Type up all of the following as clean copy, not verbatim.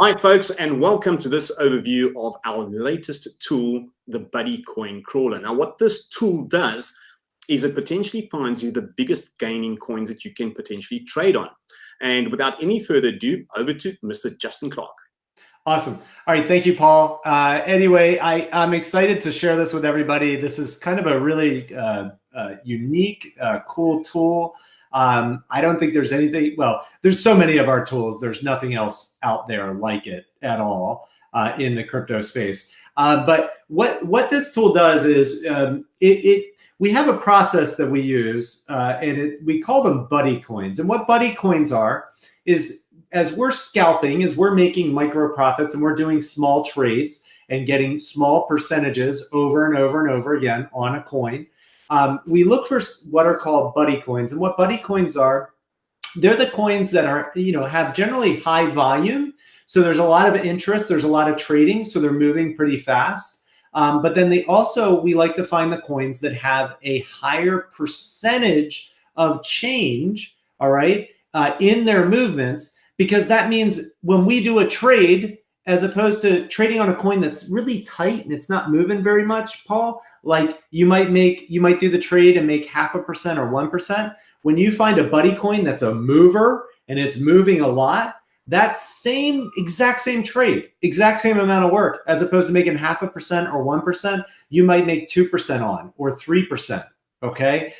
Hi, folks, and welcome to this overview of our latest tool, the Buddy Coin Crawler. Now, what this tool does is it potentially finds you the biggest gaining coins that you can potentially trade on. And without any further ado, over to Mr. Justin Clark. Awesome. All right. Thank you, Paul. Anyway, I'm excited to share this with everybody. This is kind of a really unique, cool tool. I don't think there's anything, well, there's so many of our tools. There's nothing else out there like it at all in the crypto space. But what this tool does is we have a process that we use and we call them buddy coins. And what buddy coins are is as we're scalping, as we're making micro profits and we're doing small trades and getting small percentages over and over and over again on a coin, we look for what are called buddy coins. And what buddy coins are, they're the coins that are, have generally high volume. So there's a lot of interest, there's a lot of trading, so they're moving pretty fast. But then we like to find the coins that have a higher percentage of change, all right, in their movements, because that means when we do a trade, as opposed to trading on a coin that's really tight and it's not moving very much, Paul, like you might do the trade and make 0.5% or 1%. When you find a buddy coin that's a mover and it's moving a lot, that exact same trade, exact same amount of work, as opposed to making 0.5% or 1%, you might make 2% on or 3%. Okay,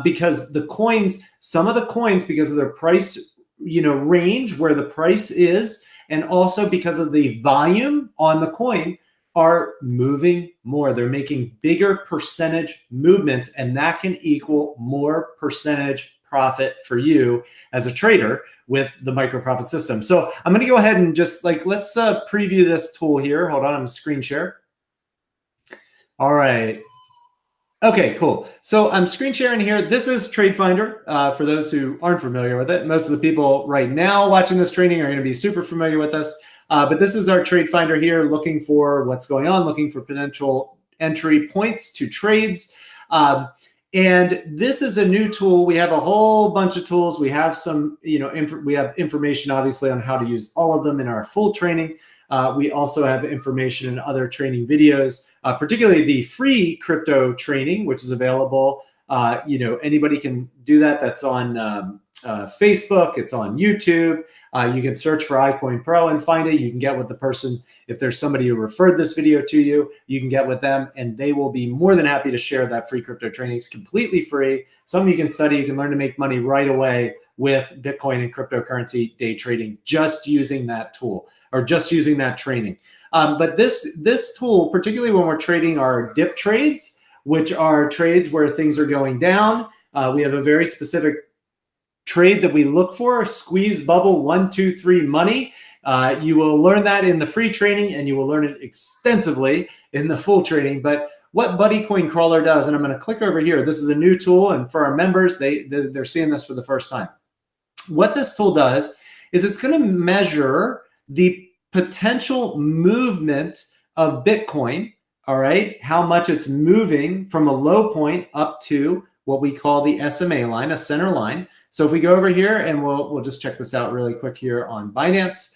because the coins, some of the coins, because of their price, range where the price is, and also because of the volume on the coin, are moving more. They're making bigger percentage movements, and that can equal more percentage profit for you as a trader with the micro profit system. So I'm going to go ahead and just let's preview this tool here. Hold on, I'm screen share. All right. Okay, cool. So I'm screen sharing here. This is Trey Finder. For those who aren't familiar with it, most of the people right now watching this training are going to be super familiar with this. But this is our Trade Finder here, looking for what's going on, looking for potential entry points to trades. And this is a new tool. We have a whole bunch of tools. We have some, we have information obviously on how to use all of them in our full training. We also have information in other training videos, particularly the free crypto training, which is available. Anybody can do that. That's on Facebook. It's on YouTube. You can search for IcoinPRO and find it. You can get with the person. If there's somebody who referred this video to you, you can get with them and they will be more than happy to share that free crypto training. It's completely free. Something you can study. You can learn to make money right away with Bitcoin and cryptocurrency day trading, just using that tool or just using that training. But this tool, particularly when we're trading our dip trades, which are trades where things are going down, we have a very specific trade that we look for, squeeze bubble 1, 2, 3 money. You will learn that in the free training and you will learn it extensively in the full training. But what Buddy Coin Crawler does, and I'm going to click over here. This is a new tool, and for our members, they're seeing this for the first time. What this tool does is it's going to measure the potential movement of Bitcoin, all right, how much it's moving from a low point up to what we call the SMA line, a center line. So if we go over here and we'll just check this out really quick here on Binance,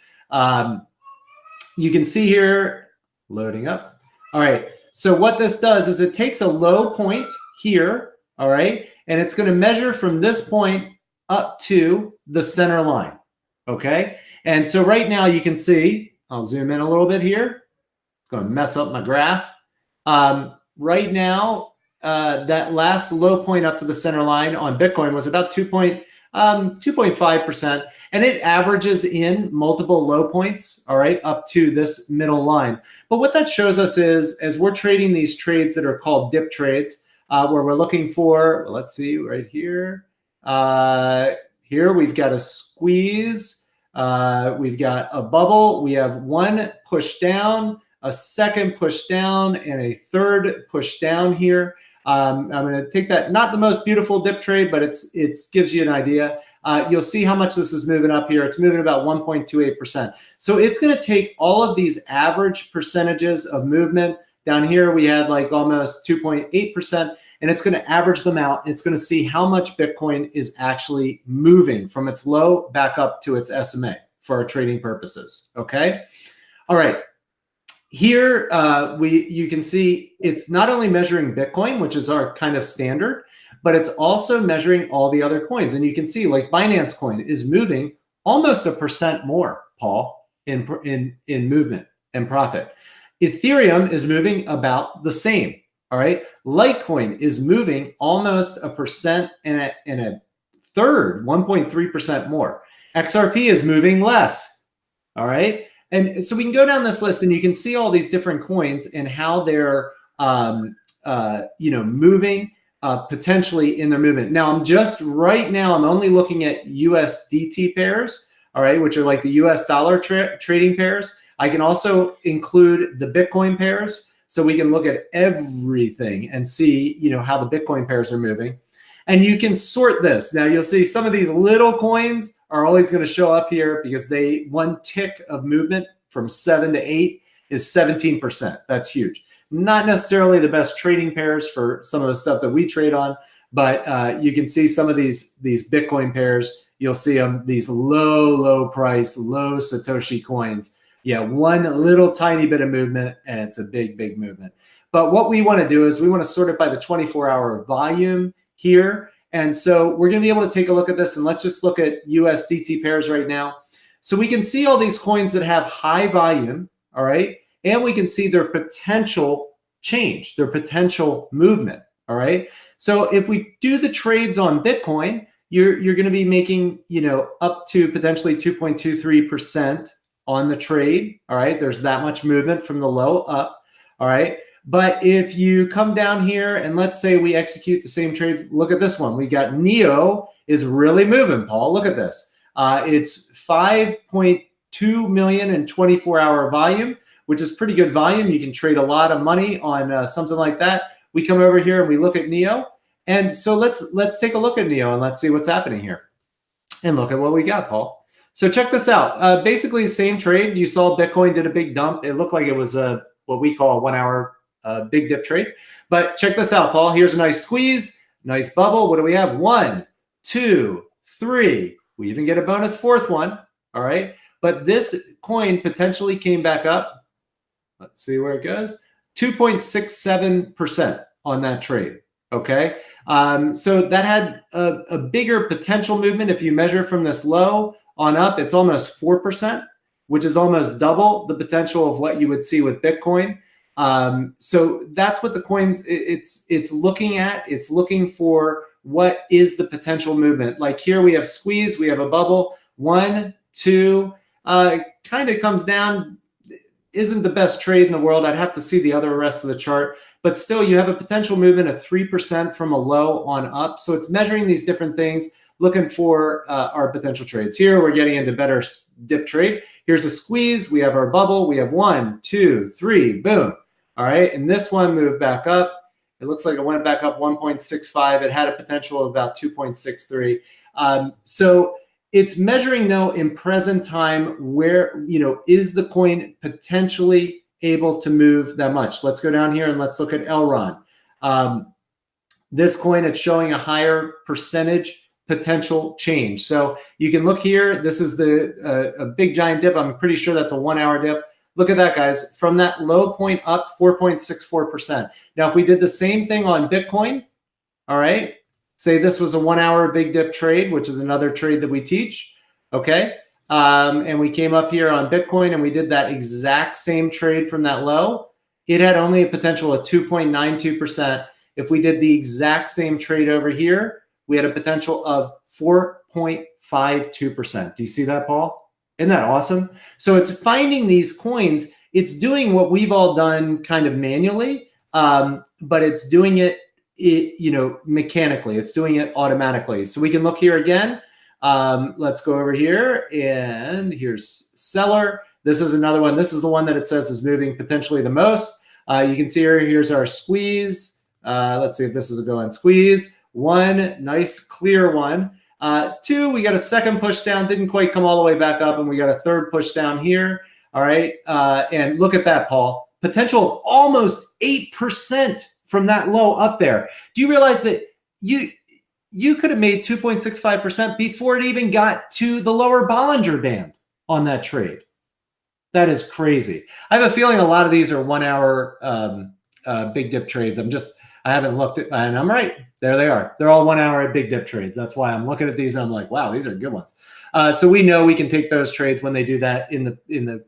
you can see here, loading up. All right, so what this does is it takes a low point here, all right, and it's going to measure from this point up to the center line, okay? And so right now you can see, I'll zoom in a little bit here. It's going to mess up my graph. Right now, that last low point up to the center line on Bitcoin was about 2.5%, and it averages in multiple low points, all right, up to this middle line. But what that shows us is, as we're trading these trades that are called dip trades, where we're looking for, let's see, right here, here we've got a squeeze, we've got a bubble, we have one push down, a second push down, and a third push down here. I'm going to take that, not the most beautiful dip trade, but it gives you an idea. You'll see how much this is moving up here. It's moving about 1.28%. So it's going to take all of these average percentages of movement. Down here, we had like almost 2.8%, and it's going to average them out. It's going to see how much Bitcoin is actually moving from its low back up to its SMA. for our trading purposes. Okay. All right. Here you can see it's not only measuring Bitcoin, which is our kind of standard, but it's also measuring all the other coins. And you can see like Binance coin is moving almost 1% more, Paul, in movement and profit. Ethereum is moving about the same. All right. Litecoin is moving almost 1% and a third, 1.3% more. XRP is moving less. All right. And so we can go down this list and you can see all these different coins and how they're, moving potentially in their movement. Now, I'm only looking at USDT pairs, all right, which are like the US dollar trading pairs. I can also include the Bitcoin pairs. So we can look at everything and see, how the Bitcoin pairs are moving. And you can sort this. Now you'll see some of these little coins are always going to show up here because one tick of movement from 7 to 8 is 17%. That's huge. Not necessarily the best trading pairs for some of the stuff that we trade on, but you can see some of these Bitcoin pairs. You'll see them, these low price, low Satoshi coins. Yeah, one little tiny bit of movement and it's a big movement. But what we want to do is we want to sort it by the 24-hour volume here. And so we're going to be able to take a look at this, and let's just look at USDT pairs right now. So we can see all these coins that have high volume, all right? And we can see their potential change, their potential movement, all right? So if we do the trades on Bitcoin, you're going to be making, up to potentially 2.23% on the trade, all right? There's that much movement from the low up, all right? But if you come down here and let's say we execute the same trades, look at this one. We got NEO is really moving, Paul. Look at this. It's 5.2 million in 24-hour volume, which is pretty good volume. You can trade a lot of money on something like that. We come over here and we look at NEO. And so let's take a look at NEO and let's see what's happening here. And look at what we got, Paul. So check this out. Basically the same trade. You saw Bitcoin did a big dump. It looked like it was what we call a 1 hour big dip trade. But check this out, Paul. Here's a nice squeeze, nice bubble. What do we have? 1, 2, 3. We even get a bonus fourth one. All right. But this coin potentially came back up. Let's see where it goes. 2.67% on that trade. Okay. So that had a bigger potential movement. If you measure from this low on up, it's almost 4%, which is almost double the potential of what you would see with Bitcoin. So that's what the coins it's looking at. It's looking for what is the potential movement. Like here we have squeeze, we have a bubble, 1, 2, kind of comes down, isn't the best trade in the world. I'd have to see the other rest of the chart, but still you have a potential movement of 3% from a low on up. So it's measuring these different things, looking for our potential trades. Here we're getting into better dip trade. Here's a squeeze, we have our bubble, we have 1, 2, 3, boom. All right, and this one moved back up. It looks like it went back up 1.65. It had a potential of about 2.63. So it's measuring though in present time where, is the coin potentially able to move that much? Let's go down here and let's look at Elron. This coin, it's showing a higher percentage potential change. So you can look here. This is a big giant dip. I'm pretty sure that's a 1 hour dip. Look at that, guys. From that low point up, 4.64%. Now, if we did the same thing on Bitcoin, all right, say this was a 1 hour big dip trade, which is another trade that we teach, okay? And we came up here on Bitcoin and we did that exact same trade from that low. It had only a potential of 2.92%. If we did the exact same trade over here, we had a potential of 4.52%. Do you see that, Paul? Isn't that awesome? So it's finding these coins. It's doing what we've all done kind of manually, but it's doing it, mechanically. It's doing it automatically. So we can look here again. Let's go over here, and here's seller. This is another one. This is the one that it says is moving potentially the most. You can see here, here's our squeeze. Let's see if this is a go-in squeeze. 1, nice clear one. 2, we got a second push down, didn't quite come all the way back up, and we got a third push down here. All right, and look at that, Paul. Potential of almost 8% from that low up there. Do you realize that you could have made 2.65% before it even got to the lower Bollinger Band? on that trade. That is crazy. I have a feeling a lot of these are 1 hour big dip trades. I haven't looked at, and I'm right. There they are. They're all 1 hour big dip trades. That's why I'm looking at these and I'm like, wow, these are good ones. So we know we can take those trades when they do that in the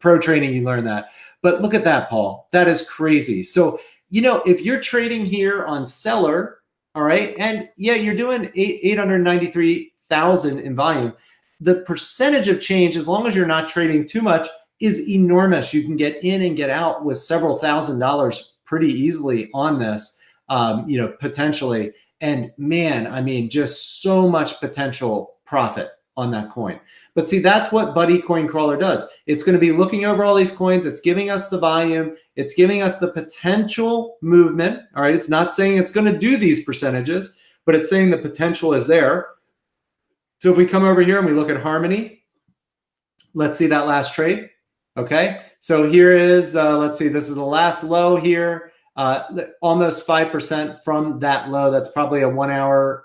pro training. You learn that. But look at that, Paul. That is crazy. So, you know, if you're trading here on seller, all right, and yeah, you're doing 893,000 in volume. The percentage of change, as long as you're not trading too much, is enormous. You can get in and get out with several $1,000s pretty easily on this, you know, potentially. And man, I mean, just so much potential profit on that coin. But see, that's what Buddy Coin Crawler does. It's going to be looking over all these coins. It's giving us the volume. It's giving us the potential movement. All right. It's not saying it's going to do these percentages, but it's saying the potential is there. So if we come over here and we look at Harmony, let's see that last trade. Okay. So here is, let's see, this is the last low here, almost 5% from that low. That's probably a 1 hour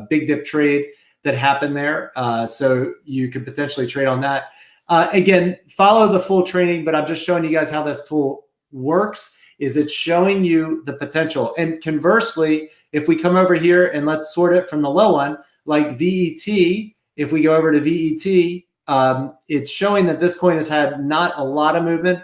big dip trade that happened there. So you could potentially trade on that. Again, follow the full training, but I'm just showing you guys how this tool works. Is it's showing you the potential. And conversely, if we come over here and let's sort it from the low one, like VET, if we go over to VET, it's showing that this coin has had not a lot of movement.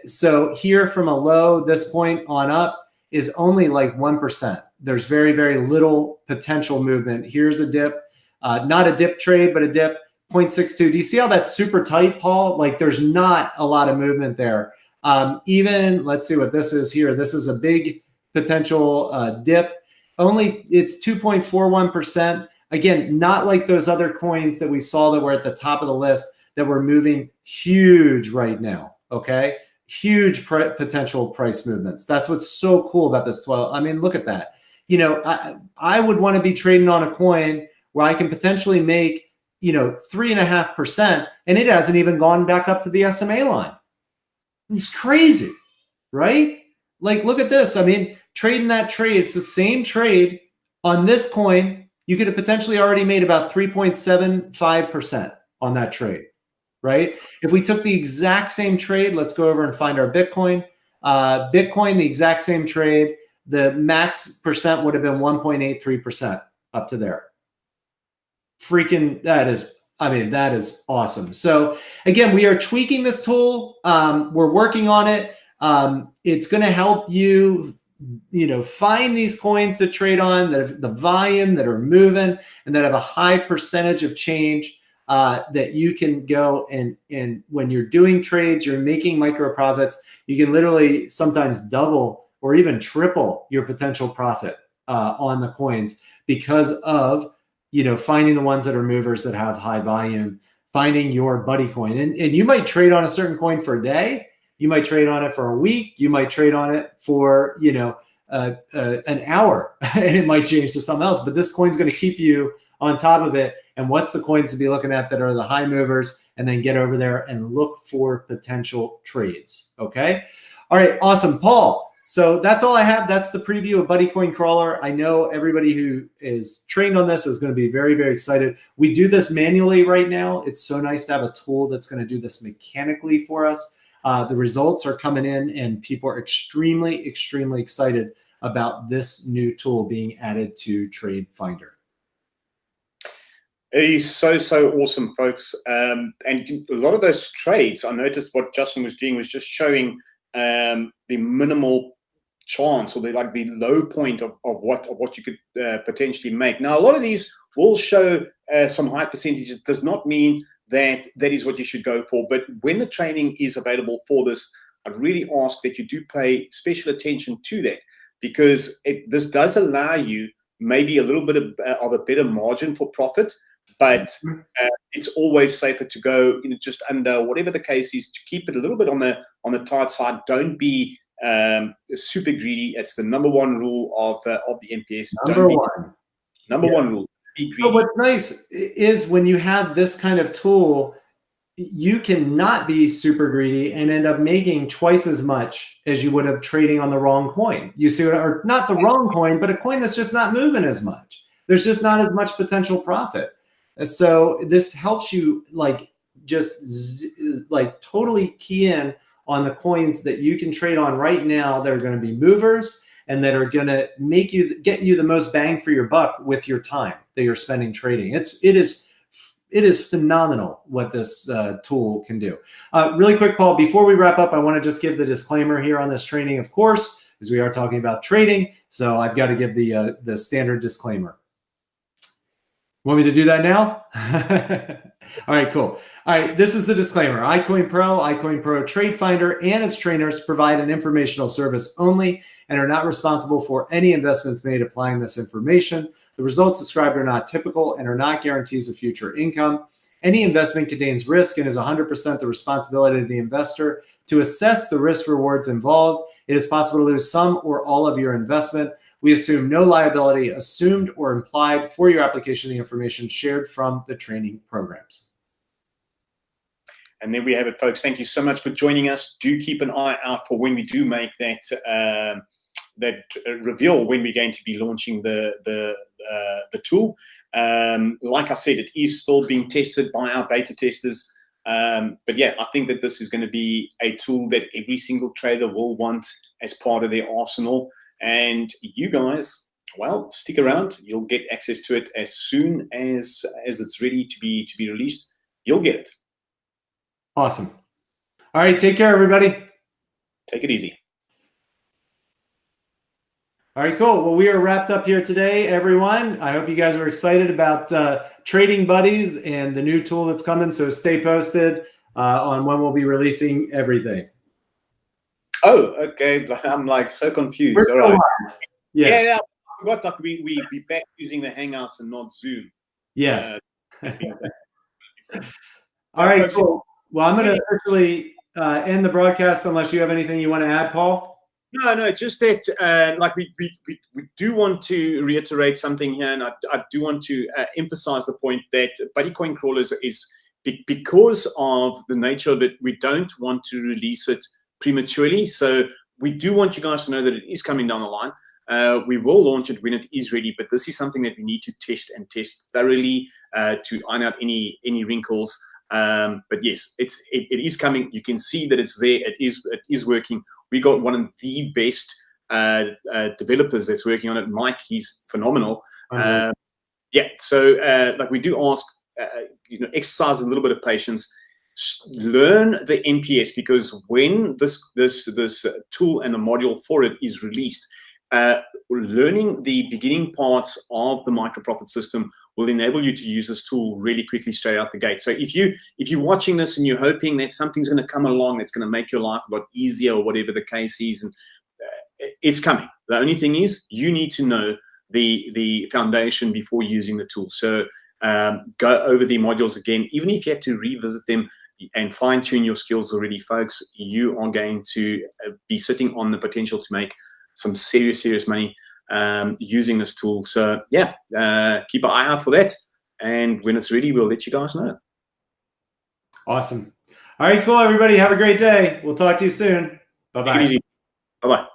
So here from a low, this point on up is only like 1%. There's very, very little potential movement. Here's a dip, not a dip trade, but a dip, 0.62. Do you see how that's super tight, Paul? Like there's not a lot of movement there. Even, let's see what this is here. This is a big potential dip. Only it's 2.41%. Again, not like those other coins that we saw that were at the top of the list that were moving huge right now, okay? Huge potential price movements. That's what's so cool about this 12. I mean, look at that. You know, I would want to be trading on a coin where I can potentially make, you know, 3.5%, and it hasn't even gone back up to the SMA line. It's crazy, right? Like, look at this. I mean, trading that trade, it's the same trade on this coin. You could have potentially already made about 3.75% on that trade, right? If we took the exact same trade, let's go over and find our Bitcoin. Bitcoin, the exact same trade, the max percent would have been 1.83% up to there. Freaking, that is, I mean, that is awesome. So again, we are tweaking this tool. We're working on it. It's going to help you, you know, find these coins to trade on that have the volume, that are moving, and that have a high percentage of change that you can go and when you're doing trades, you're making micro profits. You can literally sometimes double or even triple your potential profit on the coins because of, you know, finding the ones that are movers that have high volume, finding your buddy coin. And you might trade on a certain coin for a day. You might trade on it for a week. You might trade on it for, you know, an hour, and it might change to something else. But this coin's going to keep you on top of it. And what's the coins to be looking at that are the high movers, and then get over there and look for potential trades. Okay. All right. Awesome, Paul. So that's all I have. That's the preview of Buddy Coin Crawler. I know everybody who is trained on this is going to be very, very excited. We do this manually right now. It's so nice to have a tool that's going to do this mechanically for us. The results are coming in, and people are extremely, extremely excited about this new tool being added to Trade Finder. It is so, so awesome, folks. And a lot of those trades, I noticed what Justin was doing was just showing the minimal chance, or the low point of what you could potentially make. Now, a lot of these will show some high percentages. It does not mean that is what you should go for. But when the training is available for this, I'd really ask that you do pay special attention to that, because this does allow you maybe a little bit of a better margin for profit. But it's always safer to go, you know, just under, whatever the case is, to keep it a little bit on the tight side. Don't be super greedy. It's the number one rule of the MPS. Number one rule. Be greedy. But what's nice is when you have this kind of tool, you can not be super greedy and end up making twice as much as you would have trading on the wrong coin. You see, or not the wrong coin, but a coin that's just not moving as much. There's just not as much potential profit. So this helps you like just like totally key in on the coins that you can trade on right now that are going to be movers and that are going to get you the most bang for your buck with your time that you're spending trading. It is phenomenal what this tool can do. Really quick, Paul, before we wrap up, I want to just give the disclaimer here on this training, of course, because we are talking about trading. So I've got to give the standard disclaimer. Want me to do that now? All right, cool. All right, this is the disclaimer. IcoinPRO, IcoinPRO Trade Finder, and its trainers provide an informational service only and are not responsible for any investments made applying this information. The results described are not typical and are not guarantees of future income. Any investment contains risk and is 100% the responsibility of the investor to assess the risk rewards involved. It is possible to lose some or all of your investment. We assume no liability assumed or implied for your application of the information shared from the training programs. And there we have it, folks. Thank you so much for joining us. Do keep an eye out for when we do make that reveal when we're going to be launching the tool. Like I said, it is still being tested by our beta testers. But yeah, I think that this is going to be a tool that every single trader will want as part of their arsenal. And you guys, well, stick around. You'll get access to it as soon as it's ready to be released. You'll get it. Awesome. All right, take care, everybody. Take it easy. All right, cool. Well, we are wrapped up here today, everyone. I hope you guys are excited about Trading Buddies and the new tool that's coming. So stay posted on when we'll be releasing everything. Oh, okay. I'm like so confused. All right. Yeah. I forgot that we be back using the Hangouts and not Zoom. Yes. All right, cool. Well, I'm going to officially end the broadcast unless you have anything you want to add, Paul. No, just that like we do want to reiterate something here, and I do want to emphasize the point that Buddy Coin Crawlers is because of the nature of it, we don't want to release it prematurely. So we do want you guys to know that it is coming down the line. We will launch it when it is ready, but this is something that we need to test thoroughly to iron out any wrinkles. But yes, it is coming. You can see that it's there. It is working. We got one of the best developers that's working on it, Mike. He's phenomenal. Yeah. So like we do ask, exercise a little bit of patience. Learn the NPS, because when this tool and the module for it is released, learning the beginning parts of the micro profit system will enable you to use this tool really quickly straight out the gate. So if you're watching this and you're hoping that something's going to come along that's going to make your life a lot easier or whatever the case is, and it's coming. The only thing is you need to know the foundation before using the tool. So go over the modules again, even if you have to revisit them and fine-tune your skills already, folks. You are going to be sitting on the potential to make some serious money using this tool. So yeah, keep an eye out for that, and when it's ready, we'll let you guys know. Awesome. All right, cool, everybody. Have a great day. We'll talk to you soon. Bye-bye. Take it easy. Bye-bye.